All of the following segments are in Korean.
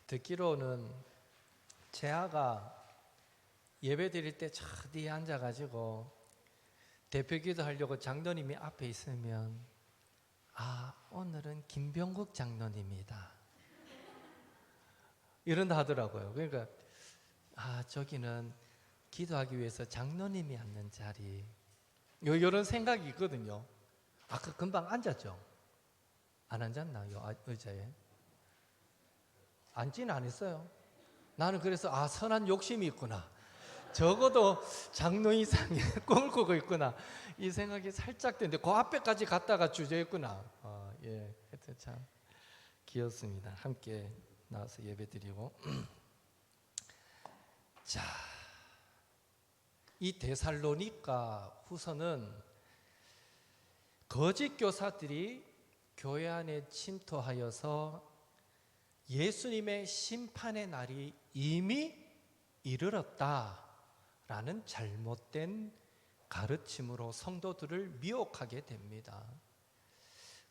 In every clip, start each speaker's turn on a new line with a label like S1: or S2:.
S1: 듣기로는 재하가 예배 드릴 때 저 뒤에 앉아가지고 대표 기도하려고 장로님이 앞에 있으면 오늘은 김병국 장로님이다 이런다 하더라고요. 그러니까 저기는 기도하기 위해서 장로님이 앉는 자리, 이런 생각이 있거든요. 아까 금방 앉았죠? 안 앉았나요? 의자에? 앉지는 않았어요. 나는 그래서 선한 욕심이 있구나, 적어도 장로 이상의 꿈을 꾸고 있구나, 이 생각이 살짝 드는데 그 앞에까지 갔다가 주저했구나. 하여튼 참 귀엽습니다. 함께 나와서 예배드리고 자, 이 데살로니가 후서는 거짓 교사들이 교회 안에 침투하여서 예수님의 심판의 날이 이미 이르렀다라는 잘못된 가르침으로 성도들을 미혹하게 됩니다.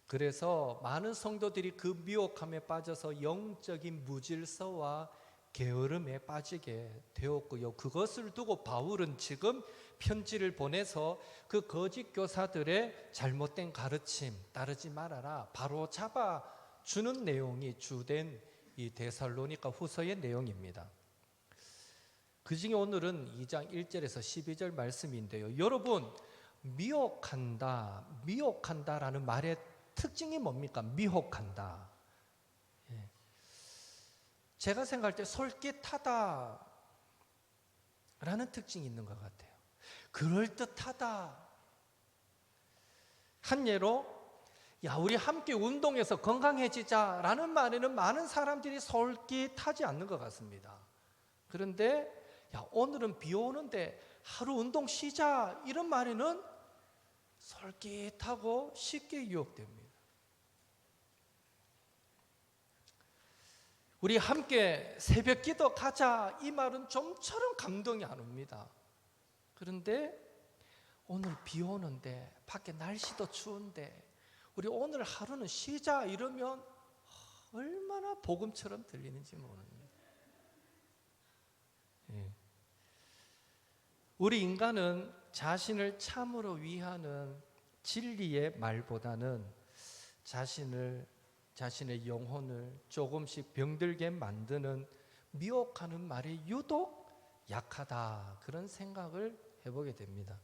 S1: 그래서 많은 성도들이 그 미혹함에 빠져서 영적인 무질서와 게으름에 빠지게 되었고요. 그것을 두고 바울은 지금 편지를 보내서 그 거짓 교사들의 잘못된 가르침 따르지 말아라, 바로 잡아주는 내용이 주된 이 데살로니가 후서의 내용입니다. 그 중에 오늘은 2장 1절에서 12절 말씀인데요. 여러분, 미혹한다라는 말의 특징이 뭡니까? 미혹한다. 제가 생각할 때 솔깃하다라는 특징이 있는 것 같아요. 그럴듯하다. 한 예로 우리 함께 운동해서 건강해지자라는 말에는 많은 사람들이 솔깃하지 않는 것 같습니다. 그런데 오늘은 비 오는데 하루 운동 쉬자, 이런 말에는 솔깃하고 쉽게 유혹됩니다. 우리 함께 새벽 기도 가자, 이 말은 좀처럼 감동이 안 옵니다. 그런데 오늘 비 오는데 밖에 날씨도 추운데 우리 오늘 하루는 쉬자, 이러면 얼마나 복음처럼 들리는지 모릅니다. 우리 인간은 자신을 참으로 위하는 진리의 말보다는 자신의 영혼을 조금씩 병들게 만드는 미혹하는 말에 유독 약하다, 그런 생각을 해보게 됩니다.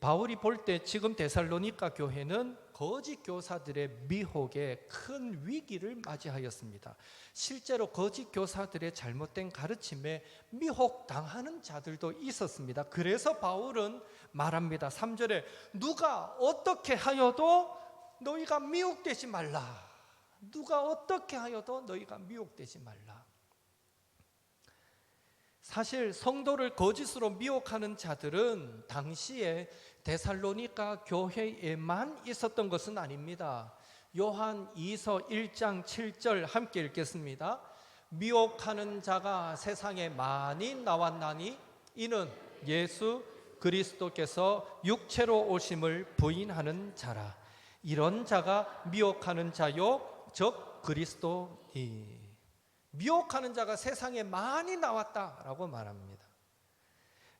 S1: 바울이 볼 때 지금 데살로니가 교회는 거짓 교사들의 미혹에 큰 위기를 맞이하였습니다. 실제로 거짓 교사들의 잘못된 가르침에 미혹당하는 자들도 있었습니다. 그래서 바울은 말합니다. 3절에 누가 어떻게 하여도 너희가 미혹되지 말라. 누가 어떻게 하여도 너희가 미혹되지 말라. 사실 성도를 거짓으로 미혹하는 자들은 당시에 데살로니가 교회에만 있었던 것은 아닙니다. 요한 2서 1장 7절 함께 읽겠습니다. 미혹하는 자가 세상에 많이 나왔나니 이는 예수 그리스도께서 육체로 오심을 부인하는 자라. 이런 자가 미혹하는 자요 즉 그리스도니. 미혹하는 자가 세상에 많이 나왔다라고 말합니다.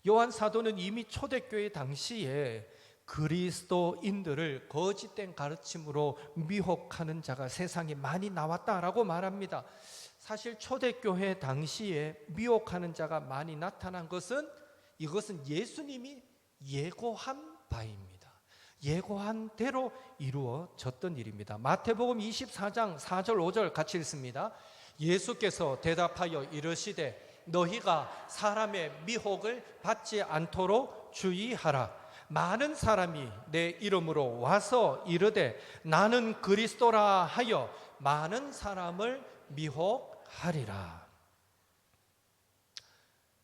S1: 요한 사도는 이미 초대교회 당시에 그리스도인들을 거짓된 가르침으로 미혹하는 자가 세상에 많이 나왔다라고 말합니다. 사실 초대교회 당시에 미혹하는 자가 많이 나타난 것은 이것은 예수님이 예고한 바입니다. 예고한 대로 이루어졌던 일입니다. 마태복음 24장 4절 5절 같이 읽습니다. 예수께서 대답하여 이르시되 너희가 사람의 미혹을 받지 않도록 주의하라. 많은 사람이 내 이름으로 와서 이르되 나는 그리스도라 하여 많은 사람을 미혹하리라.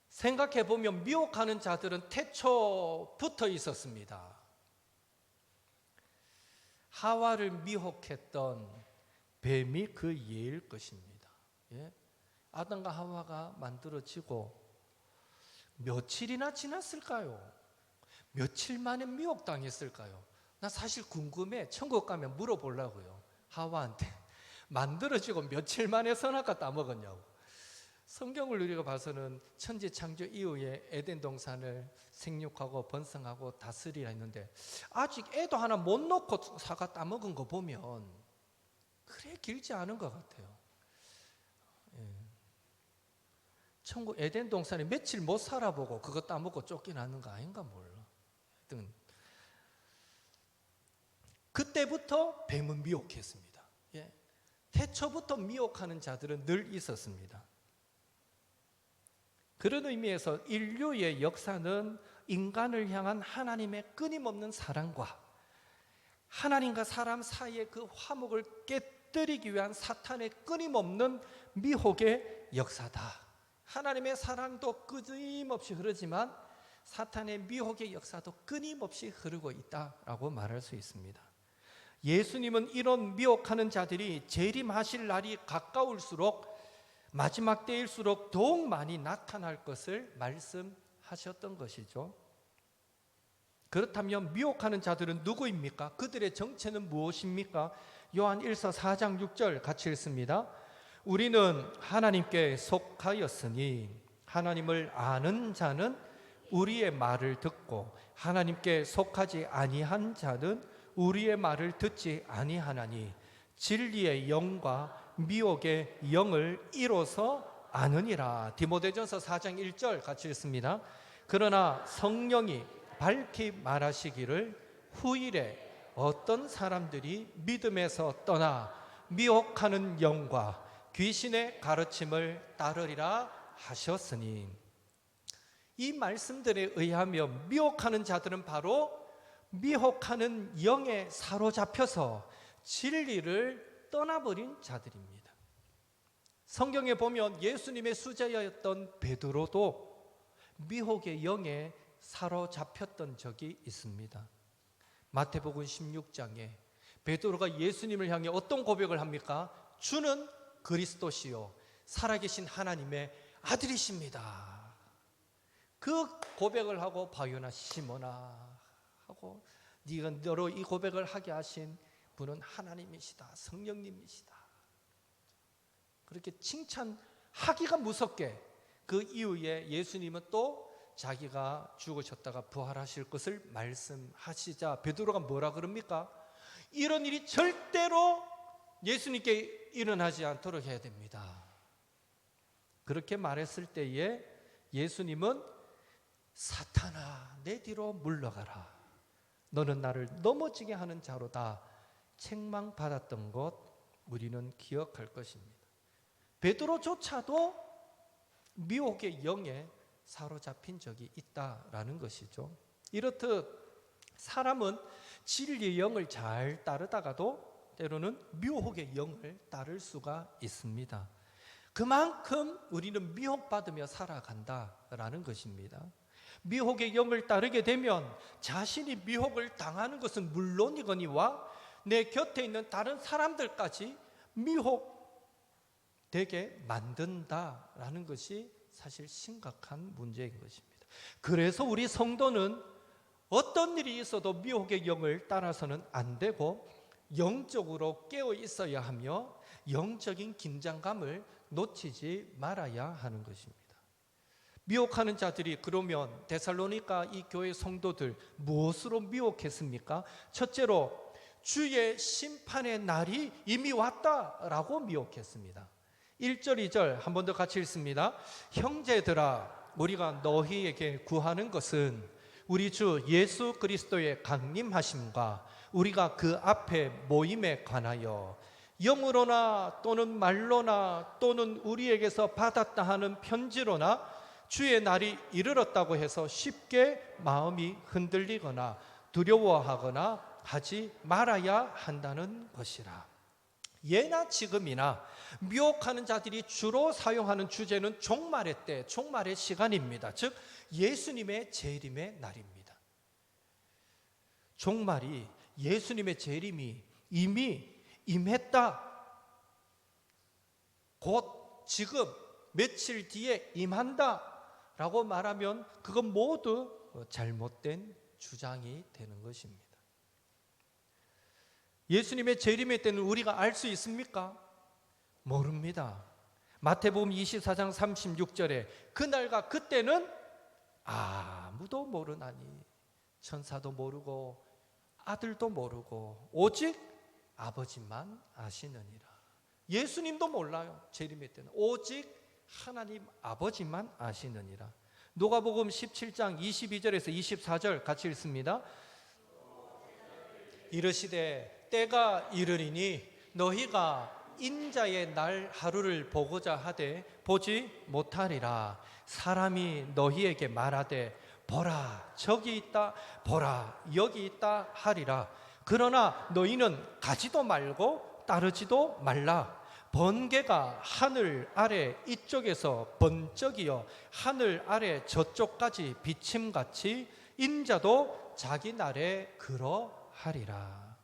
S1: 생각해보면 미혹하는 자들은 태초부터 있었습니다. 하와를 미혹했던 뱀이 그 예일 것입니다. 아담과 하와가 만들어지고 며칠이나 지났을까요? 며칠 만에 미혹당했을까요? 나 사실 궁금해. 천국 가면 물어보려고요. 하와한테 만들어지고 며칠 만에 선악과 따먹었냐고. 성경을 우리가 봐서는 천지 창조 이후에 에덴 동산을 생육하고 번성하고 다스리라 했는데 아직 애도 하나 못 놓고 사과 따먹은 거 보면 그래 길지 않은 것 같아요. 천국 에덴 동산에 며칠 못 살아보고 그거 따먹고 쫓겨나는 거 아닌가 몰라. 하여튼 그때부터 뱀은 미혹했습니다. 태초부터 미혹하는 자들은 늘 있었습니다. 그런 의미에서 인류의 역사는 인간을 향한 하나님의 끊임없는 사랑과 하나님과 사람 사이의 그 화목을 깨뜨리기 위한 사탄의 끊임없는 미혹의 역사다. 하나님의 사랑도 끊임없이 흐르지만 사탄의 미혹의 역사도 끊임없이 흐르고 있다라고 말할 수 있습니다. 예수님은 이런 미혹하는 자들이 재림하실 날이 가까울수록 마지막 때일수록 더욱 많이 나타날 것을 말씀하셨던 것이죠. 그렇다면 미혹하는 자들은 누구입니까? 그들의 정체는 무엇입니까? 요한 1서 4장 6절 같이 읽습니다. 우리는 하나님께 속하였으니 하나님을 아는 자는 우리의 말을 듣고 하나님께 속하지 아니한 자는 우리의 말을 듣지 아니하나니 진리의 영과 미혹의 영을 이로써 아느니라. 디모데전서 4장 1절 같이 읽습니다. 그러나 성령이 밝히 말하시기를 후일에 어떤 사람들이 믿음에서 떠나 미혹하는 영과 귀신의 가르침을 따르리라 하셨으니, 이 말씀들에 의하면 미혹하는 자들은 바로 미혹하는 영에 사로잡혀서 진리를 떠나버린 자들입니다. 성경에 보면 예수님의 수제였던 베드로도 미혹의 영에 사로잡혔던 적이 있습니다. 마태복음 16장에 베드로가 예수님을 향해 어떤 고백을 합니까? 주는 그리스도시요 살아계신 하나님의 아들이십니다. 그 고백을 하고 바요나 시몬아 하고 네가 너로 이 고백을 하게 하신 분은 하나님이시다, 성령님이시다. 그렇게 칭찬하기가 무섭게 그 이후에 예수님은 또 자기가 죽으셨다가 부활하실 것을 말씀하시자 베드로가 뭐라 그럽니까? 이런 일이 절대로 예수님께 일어나지 않도록 해야 됩니다. 그렇게 말했을 때에 예수님은 사탄아 내 뒤로 물러가라, 너는 나를 넘어지게 하는 자로다 책망받았던 것 우리는 기억할 것입니다. 베드로조차도 미혹의 영에 사로잡힌 적이 있다라는 것이죠. 이렇듯 사람은 진리의 영을 잘 따르다가도 때로는 미혹의 영을 따를 수가 있습니다. 그만큼 우리는 미혹받으며 살아간다라는 것입니다. 미혹의 영을 따르게 되면 자신이 미혹을 당하는 것은 물론이거니와 내 곁에 있는 다른 사람들까지 미혹되게 만든다라는 것이 사실 심각한 문제인 것입니다. 그래서 우리 성도는 어떤 일이 있어도 미혹의 영을 따라서는 안 되고 영적으로 깨어 있어야 하며 영적인 긴장감을 놓치지 말아야 하는 것입니다. 미혹하는 자들이 그러면 데살로니가 이 교회 성도들 무엇으로 미혹했습니까? 첫째로 주의 심판의 날이 이미 왔다라고 미혹했습니다. 1절 2절 한 번 더 같이 읽습니다. 형제들아 우리가 너희에게 구하는 것은 우리 주 예수 그리스도의 강림하심과 우리가 그 앞에 모임에 관하여 영으로나 또는 말로나 또는 우리에게서 받았다 하는 편지로나 주의 날이 이르렀다고 해서 쉽게 마음이 흔들리거나 두려워하거나 하지 말아야 한다는 것이라. 예나 지금이나 미혹하는 자들이 주로 사용하는 주제는 종말의 때, 종말의 시간입니다. 즉 예수님의 재림의 날입니다. 종말이, 예수님의 재림이 이미 임했다, 곧 지금 며칠 뒤에 임한다 라고 말하면 그건 모두 잘못된 주장이 되는 것입니다. 예수님의 재림의 때는 우리가 알 수 있습니까? 모릅니다. 마태복음 24장 36절에 그날과 그때는 아무도 모르나니 천사도 모르고 아들도 모르고 오직 아버지만 아시느니라. 예수님도 몰라요. 재림의 때는 오직 하나님 아버지만 아시느니라. 누가복음 17장 22절에서 24절 같이 읽습니다. 이르시되 때가 이르리니 너희가 인자의 날 하루를 보고자 하되 보지 못하리라. 사람이 너희에게 말하되 보라 저기 있다 보라 여기 있다 하리라. 그러나 너희는 가지도 말고 따르지도 말라. 번개가 하늘 아래 이쪽에서 번쩍이어 하늘 아래 저쪽까지 비침같이 인자도 자기 날에 그러하리라.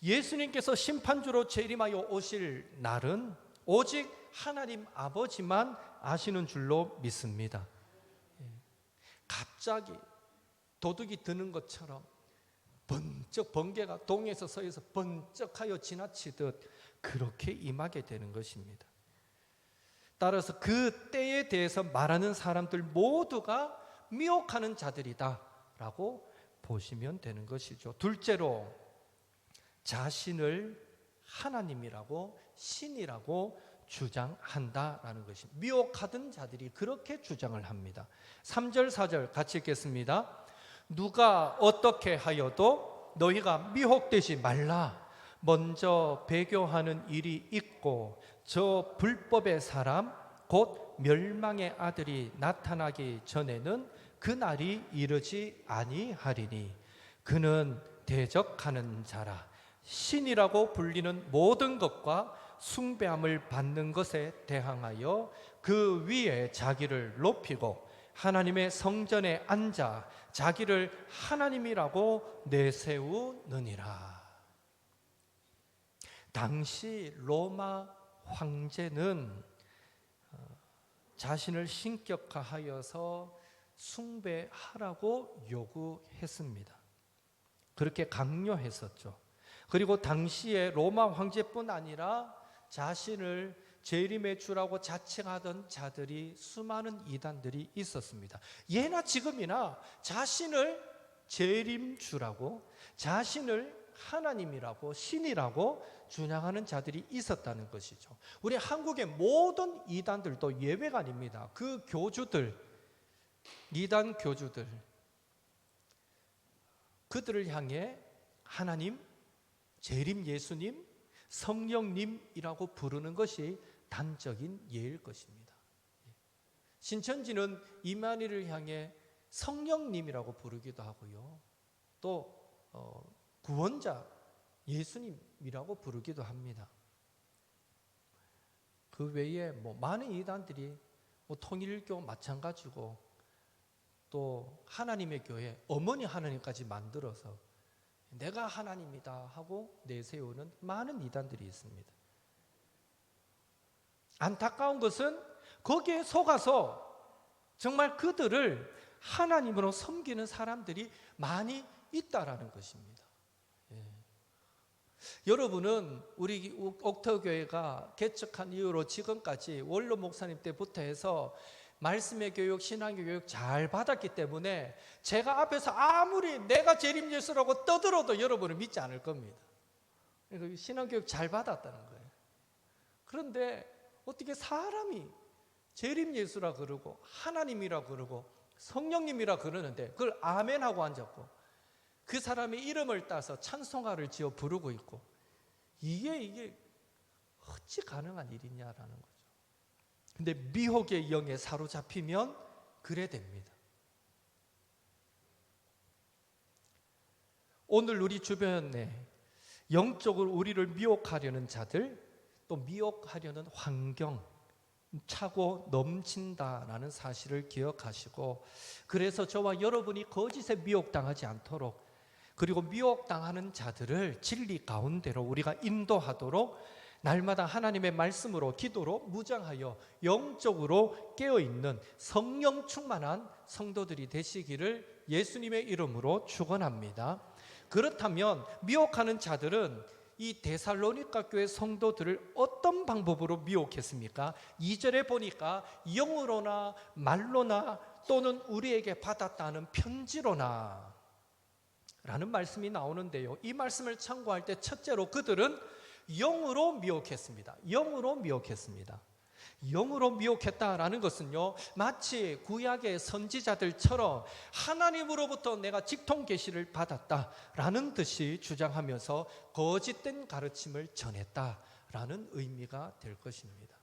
S1: 예수님께서 심판주로 재림하여 오실 날은 오직 하나님 아버지만 아시는 줄로 믿습니다. 갑자기 도둑이 드는 것처럼 번쩍 번개가 동에서 서에서 번쩍하여 지나치듯 그렇게 임하게 되는 것입니다. 따라서 그 때에 대해서 말하는 사람들 모두가 미혹하는 자들이다 라고 보시면 되는 것이죠. 둘째로 자신을 하나님이라고 신이라고 주장한다라는 것입니다. 미혹하던 자들이 그렇게 주장을 합니다. 3절 4절 같이 읽겠습니다. 누가 어떻게 하여도 너희가 미혹되지 말라. 먼저 배교하는 일이 있고 저 불법의 사람 곧 멸망의 아들이 나타나기 전에는 그날이 이르지 아니하리니 그는 대적하는 자라. 신이라고 불리는 모든 것과 숭배함을 받는 것에 대항하여 그 위에 자기를 높이고 하나님의 성전에 앉아 자기를 하나님이라고 내세우느니라. 당시 로마 황제는 자신을 신격화하여서 숭배하라고 요구했습니다. 그렇게 강요했었죠. 그리고 당시에 로마 황제뿐 아니라 자신을 재림의 주라고 자칭하던 자들이 수많은 이단들이 있었습니다. 예나 지금이나 자신을 재림주라고 자신을 하나님이라고 신이라고 주장하는 자들이 있었다는 것이죠. 우리 한국의 모든 이단들도 예외가 아닙니다. 그 교주들, 이단 교주들, 그들을 향해 하나님, 재림 예수님, 성령님이라고 부르는 것이 단적인 예일 것입니다. 신천지는 이만희를 향해 성령님이라고 부르기도 하고요. 또 구원자 예수님이라고 부르기도 합니다. 그 외에 많은 이단들이 통일교 마찬가지고 또 하나님의 교회 어머니 하나님까지 만들어서 내가 하나님이다 하고 내세우는 많은 이단들이 있습니다. 안타까운 것은 거기에 속아서 정말 그들을 하나님으로 섬기는 사람들이 많이 있다라는 것입니다. 여러분은 우리 옥터교회가 개척한 이후로 지금까지 원로 목사님 때부터 해서 말씀의 교육, 신앙의 교육 잘 받았기 때문에 제가 앞에서 아무리 내가 재림 예수라고 떠들어도 여러분은 믿지 않을 겁니다. 그러니까 신앙 교육 잘 받았다는 거예요. 그런데 어떻게 사람이 재림 예수라 그러고 하나님이라 그러고 성령님이라 그러는데 그걸 아멘하고 앉았고 그 사람의 이름을 따서 찬송가를 지어 부르고 있고 이게 어찌 가능한 일이냐라는 거죠. 근데 미혹의 영에 사로잡히면 그래 됩니다. 오늘 우리 주변에 영적으로 우리를 미혹하려는 자들, 또 미혹하려는 환경, 차고 넘친다라는 사실을 기억하시고, 그래서 저와 여러분이 거짓에 미혹당하지 않도록, 그리고 미혹당하는 자들을 진리 가운데로 우리가 인도하도록 날마다 하나님의 말씀으로 기도로 무장하여 영적으로 깨어있는 성령 충만한 성도들이 되시기를 예수님의 이름으로 축원합니다. 그렇다면 미혹하는 자들은 이 데살로니가 교회 성도들을 어떤 방법으로 미혹했습니까? 2절에 보니까 영으로나 말로나 또는 우리에게 받았다는 편지로나 라는 말씀이 나오는데요, 이 말씀을 참고할 때 첫째로 그들은 영으로 미혹했습니다. 영으로 미혹했습니다. 영으로 미혹했다라는 것은요, 마치 구약의 선지자들처럼 하나님으로부터 내가 직통 계시를 받았다라는 듯이 주장하면서 거짓된 가르침을 전했다라는 의미가 될 것입니다.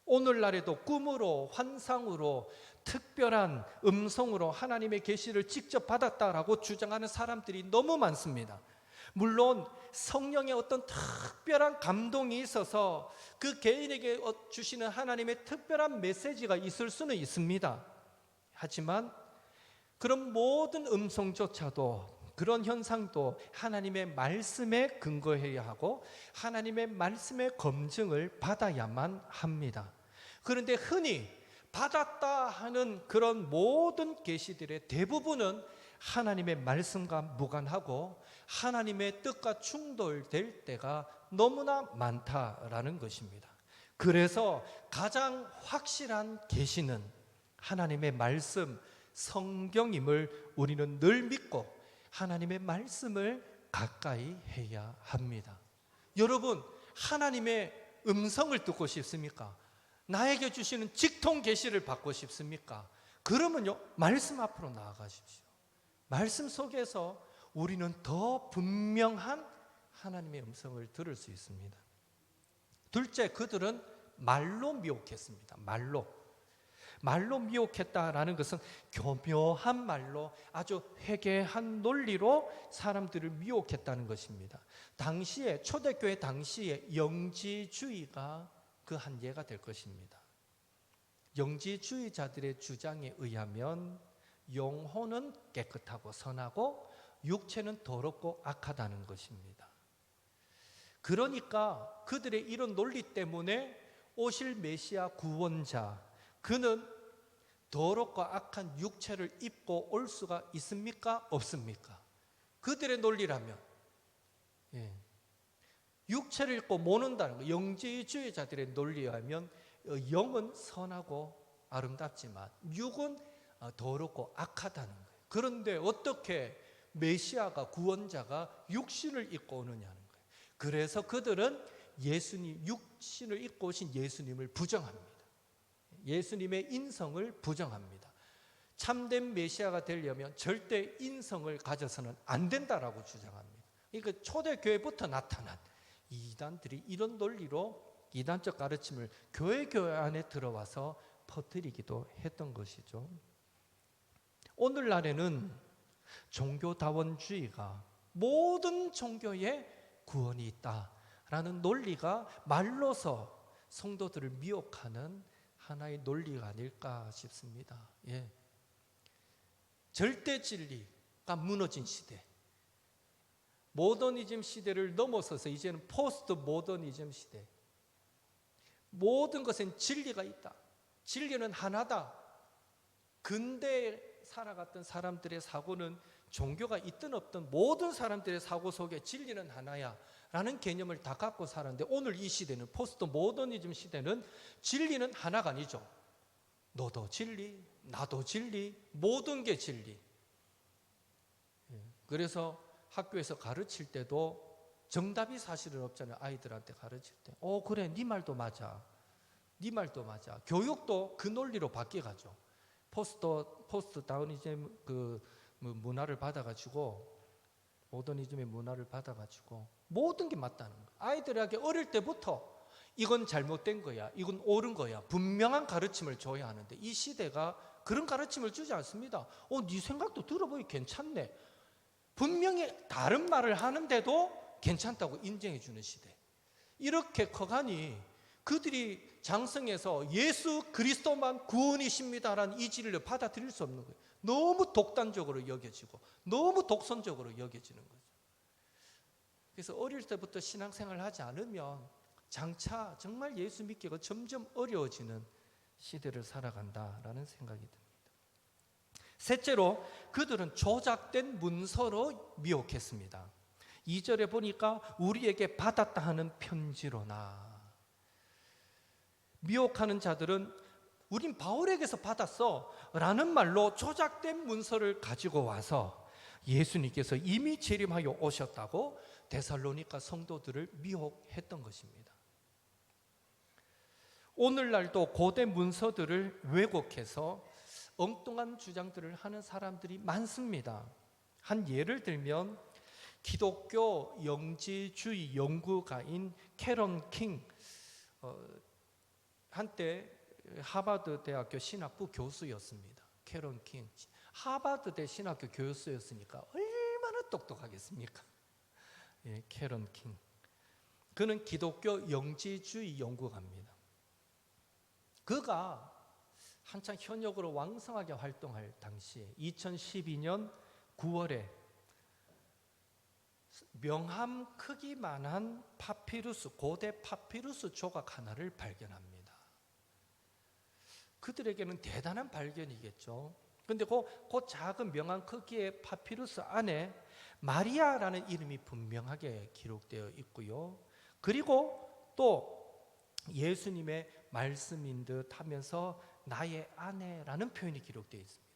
S1: 오늘날에도 꿈으로, 환상으로, 특별한 음성으로 하나님의 계시를 직접 받았다라고 주장하는 사람들이 너무 많습니다. 물론 성령의 어떤 특별한 감동이 있어서 그 개인에게 주시는 하나님의 특별한 메시지가 있을 수는 있습니다. 하지만 그런 모든 음성조차도, 그런 현상도 하나님의 말씀에 근거해야 하고 하나님의 말씀의 검증을 받아야만 합니다. 그런데 흔히 받았다 하는 그런 모든 계시들의 대부분은 하나님의 말씀과 무관하고 하나님의 뜻과 충돌될 때가 너무나 많다라는 것입니다. 그래서 가장 확실한 계시는 하나님의 말씀, 성경임을 우리는 늘 믿고 하나님의 말씀을 가까이 해야 합니다. 여러분, 하나님의 음성을 듣고 싶습니까? 나에게 주시는 직통 계시를 받고 싶습니까? 그러면요, 말씀 앞으로 나아가십시오. 말씀 속에서 우리는 더 분명한 하나님의 음성을 들을 수 있습니다. 둘째, 그들은 말로 미혹했습니다. 말로 미혹했다라는 것은 교묘한 말로, 아주 회개한 논리로 사람들을 미혹했다는 것입니다. 당시에, 초대교회 당시에 영지주의가 그 한 예가 될 것입니다. 영지주의자들의 주장에 의하면 영혼은 깨끗하고 선하고 육체는 더럽고 악하다는 것입니다. 그러니까 그들의 이런 논리 때문에 오실 메시아 구원자, 그는 더럽고 악한 육체를 입고 올 수가 있습니까? 없습니까? 그들의 논리라면 육체를 입고 못 온다는 거, 영지주의자들의 논리에 하면 영은 선하고 아름답지만 육은 더럽고 악하다는 거예요. 그런데 어떻게 메시아가, 구원자가 육신을 입고 오느냐는 거예요. 그래서 그들은 육신을 입고 오신 예수님을 부정합니다. 예수님의 인성을 부정합니다. 참된 메시아가 되려면 절대 인성을 가져서는 안 된다라고 주장합니다. 그러니까 초대교회부터 나타난 이단들이 이런 논리로 이단적 가르침을 교회 안에 들어와서 퍼뜨리기도 했던 것이죠. 오늘날에는 종교다원주의가 모든 종교에 구원이 있다라는 논리가 말로서 성도들을 미혹하는 하나의 논리가 아닐까 싶습니다. 절대 진리가 무너진 시대, 모더니즘 시대를 넘어서서 이제는 포스트 모더니즘 시대, 모든 것엔 진리가 있다, 진리는 하나다. 근대에 살아갔던 사람들의 사고는 종교가 있든 없든 모든 사람들의 사고 속에 진리는 하나야 라는 개념을 다 갖고 살았는데, 오늘 이 시대는, 포스트 모더니즘 시대는 진리는 하나가 아니죠. 너도 진리, 나도 진리, 모든 게 진리. 그래서 학교에서 가르칠 때도 정답이 사실은 없잖아요. 아이들한테 가르칠 때 그래, 네 말도 맞아, 네 말도 맞아. 교육도 그 논리로 바뀌어가죠. 포스트 다우니즘 그 문화를 받아가지고, 모더니즘의 문화를 받아가지고 모든 게 맞다는 거예요. 아이들에게 어릴 때부터 이건 잘못된 거야, 이건 옳은 거야, 분명한 가르침을 줘야 하는데, 이 시대가 그런 가르침을 주지 않습니다. 네 생각도 들어보니 괜찮네, 분명히 다른 말을 하는데도 괜찮다고 인정해 주는 시대. 이렇게 커가니 그들이 장성해서 예수 그리스도만 구원이십니다라는 이 진리를 받아들일 수 없는 거예요. 너무 독단적으로 여겨지고 너무 독선적으로 여겨지는 거죠. 그래서 어릴 때부터 신앙생활을 하지 않으면 장차 정말 예수 믿기가 점점 어려워지는 시대를 살아간다라는 생각이 듭니다. 셋째로, 그들은 조작된 문서로 미혹했습니다. 2절에 보니까 우리에게 받았다 하는 편지로나. 미혹하는 자들은 우린 바울에게서 받았어 라는 말로 조작된 문서를 가지고 와서 예수님께서 이미 재림하여 오셨다고 데살로니가 성도들을 미혹했던 것입니다. 오늘날도 고대 문서들을 왜곡해서 엉뚱한 주장들을 하는 사람들이 많습니다. 한 예를 들면 기독교 영지주의 연구가인 캐런 킹, 한때 하버드 대학교 신학부 교수였습니다. 캐런 킹, 하버드대 신학교 교수였으니까 얼마나 똑똑하겠습니까? 예, 캐런 킹. 그는 기독교 영지주의 연구가입니다. 그가 한창 현역으로 왕성하게 활동할 당시에 2012년 9월에 명함 크기만한 파피루스, 고대 파피루스 조각 하나를 발견합니다. 그들에게는 대단한 발견이겠죠. 그런데 그 작은 명함 크기의 파피루스 안에 마리아라는 이름이 분명하게 기록되어 있고요. 그리고 또 예수님의 말씀인 듯 하면서 나의 아내라는 표현이 기록되어 있습니다.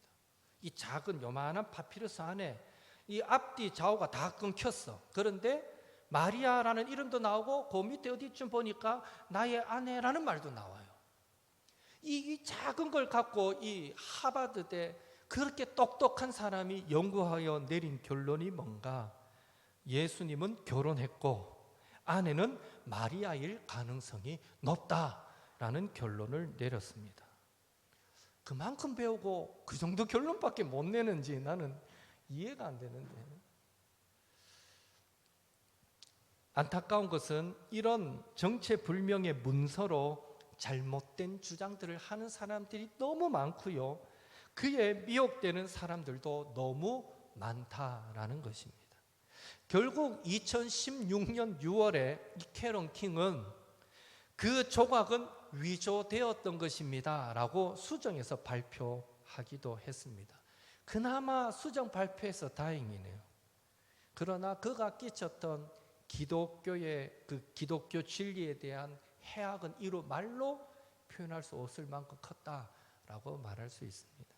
S1: 이 작은 요만한 파피루스 안에 이 앞뒤 좌우가 다 끊겼어. 그런데 마리아라는 이름도 나오고 그 밑에 어디쯤 보니까 나의 아내라는 말도 나와요. 이 작은 걸 갖고 이 하버드대 그렇게 똑똑한 사람이 연구하여 내린 결론이 뭔가? 예수님은 결혼했고 아내는 마리아일 가능성이 높다라는 결론을 내렸습니다. 그만큼 배우고 그 정도 결론밖에 못 내는지 나는 이해가 안 되는데. 안타까운 것은 이런 정체불명의 문서로 잘못된 주장들을 하는 사람들이 너무 많고요. 그에 미혹되는 사람들도 너무 많다라는 것입니다. 결국 2016년 6월에 이 캐런 킹은 그 조각은 위조되었던 것입니다 라고 수정해서 발표하기도 했습니다. 그나마 수정 발표해서 다행이네요. 그러나 그가 끼쳤던 기독교의 그 기독교 진리에 대한 해악은 이루 말로 표현할 수 없을 만큼 컸다라고 말할 수 있습니다.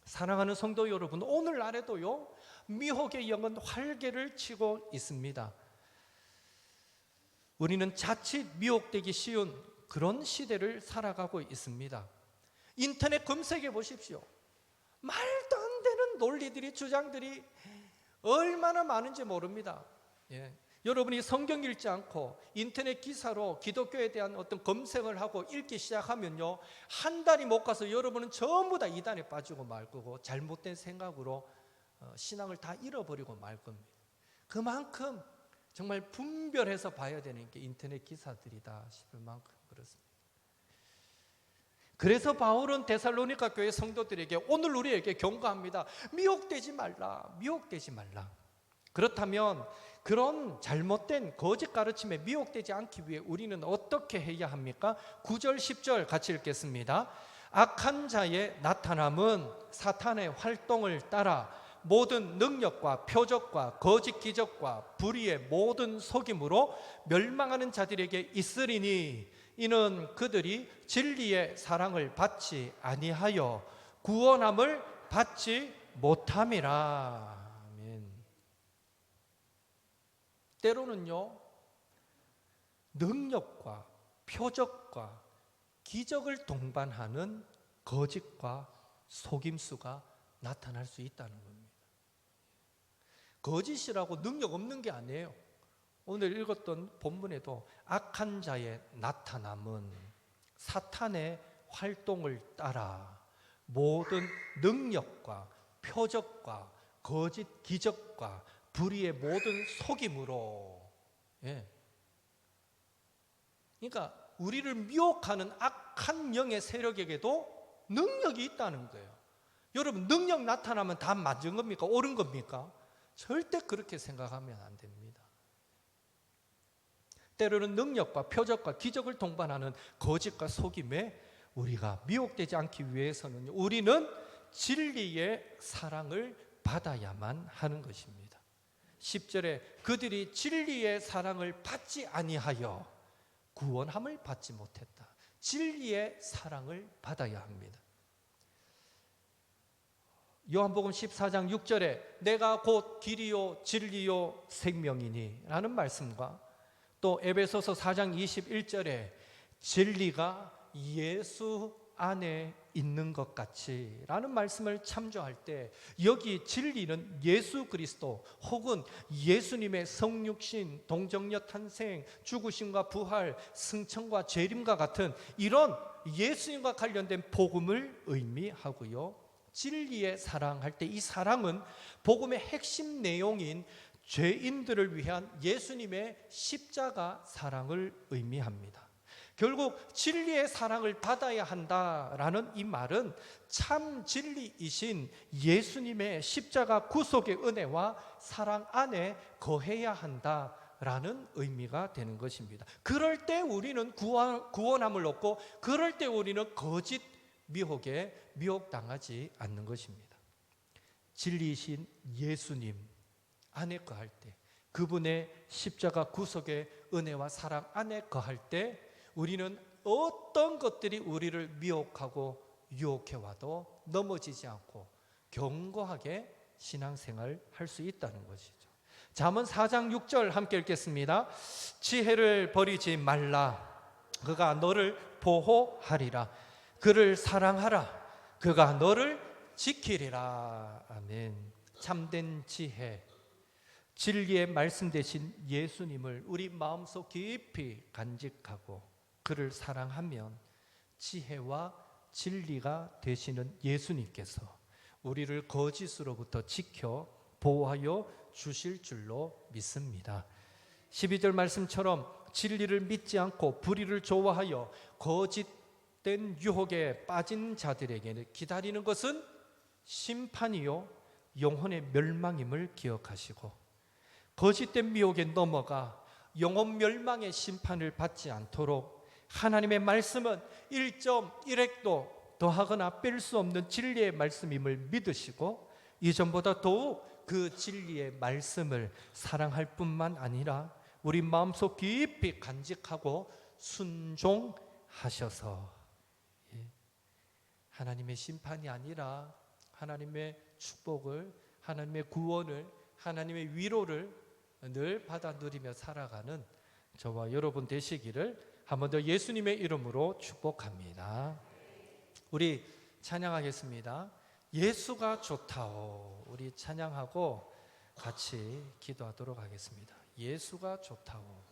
S1: 사랑하는 성도 여러분, 오늘날에도요 미혹의 영은 활개를 치고 있습니다. 우리는 자칫 미혹되기 쉬운 그런 시대를 살아가고 있습니다. 인터넷 검색해 보십시오. 말도 안 되는 논리들이, 주장들이 얼마나 많은지 모릅니다. 예. 여러분이 성경 읽지 않고 인터넷 기사로 기독교에 대한 어떤 검색을 하고 읽기 시작하면요, 한 달이 못 가서 여러분은 전부 다 이단에 빠지고 말 거고 잘못된 생각으로 신앙을 다 잃어버리고 말 겁니다. 그만큼 정말 분별해서 봐야 되는 게 인터넷 기사들이다 싶을 만큼 그렇습니다. 그래서 바울은 데살로니가 교회 성도들에게 오늘 우리에게 경고합니다. 미혹되지 말라, 미혹되지 말라. 그렇다면 그런 잘못된 거짓 가르침에 미혹되지 않기 위해 우리는 어떻게 해야 합니까? 9절 10절 같이 읽겠습니다. 악한 자의 나타남은 사탄의 활동을 따라 모든 능력과 표적과 거짓 기적과 불의의 모든 속임으로 멸망하는 자들에게 있으리니 이는 그들이 진리의 사랑을 받지 아니하여 구원함을 받지 못함이라. 아멘. 때로는요, 능력과 표적과 기적을 동반하는 거짓과 속임수가 나타날 수 있다는 겁니다. 거짓이라고 능력 없는 게 아니에요. 오늘 읽었던 본문에도 악한 자의 나타남은 사탄의 활동을 따라 모든 능력과 표적과 거짓 기적과 불의의 모든 속임으로, 예. 그러니까 우리를 미혹하는 악한 영의 세력에게도 능력이 있다는 거예요. 여러분, 능력 나타나면 다 맞은 겁니까? 옳은 겁니까? 절대 그렇게 생각하면 안 됩니다. 때로는 능력과 표적과 기적을 동반하는 거짓과 속임에 우리가 미혹되지 않기 위해서는 우리는 진리의 사랑을 받아야만 하는 것입니다. 10절에 그들이 진리의 사랑을 받지 아니하여 구원함을 받지 못했다. 진리의 사랑을 받아야 합니다. 요한복음 14장 6절에 내가 곧 길이요 진리요 생명이니 라는 말씀과 또 에베소서 4장 21절에 진리가 예수 안에 있는 것 같이 라는 말씀을 참조할 때 여기 진리는 예수 그리스도 혹은 예수님의 성육신, 동정녀 탄생, 죽으심과 부활, 승천과 재림과 같은 이런 예수님과 관련된 복음을 의미하고요. 진리의 사랑할 때 이 사랑은 복음의 핵심 내용인 죄인들을 위한 예수님의 십자가 사랑을 의미합니다. 결국 진리의 사랑을 받아야 한다라는 이 말은 참 진리이신 예수님의 십자가 구속의 은혜와 사랑 안에 거해야 한다라는 의미가 되는 것입니다. 그럴 때 우리는 구원함을 얻고 그럴 때 우리는 거짓 미혹에 미혹당하지 않는 것입니다. 진리이신 예수님 안에 거할 때 그분의 십자가 구속의 은혜와 사랑 안에 거할 때 우리는 어떤 것들이 우리를 미혹하고 유혹해와도 넘어지지 않고 견고하게 신앙생활을 할 수 있다는 것이죠. 잠언 4장 6절 함께 읽겠습니다. 지혜를 버리지 말라. 그가 너를 보호하리라. 그를 사랑하라. 그가 너를 지키리라. 아멘. 참된 지혜, 진리의 말씀 되신 예수님을 우리 마음속 깊이 간직하고 그를 사랑하면 지혜와 진리가 되시는 예수님께서 우리를 거짓으로부터 지켜 보호하여 주실 줄로 믿습니다. 12절 말씀처럼 진리를 믿지 않고 불의를 좋아하여 거짓된 유혹에 빠진 자들에게는 기다리는 것은 심판이요 영혼의 멸망임을 기억하시고 거짓된 미혹에 넘어가 영혼 멸망의 심판을 받지 않도록 하나님의 말씀은 1.1획도 더하거나 뺄 수 없는 진리의 말씀임을 믿으시고 이전보다 더욱 그 진리의 말씀을 사랑할 뿐만 아니라 우리 마음속 깊이 간직하고 순종하셔서 하나님의 심판이 아니라 하나님의 축복을, 하나님의 구원을, 하나님의 위로를 늘 받아 누리며 살아가는 저와 여러분 되시기를 한 번 더 예수님의 이름으로 축복합니다. 우리 찬양하겠습니다. 예수가 좋다오. 우리 찬양하고 같이 기도하도록 하겠습니다. 예수가 좋다오.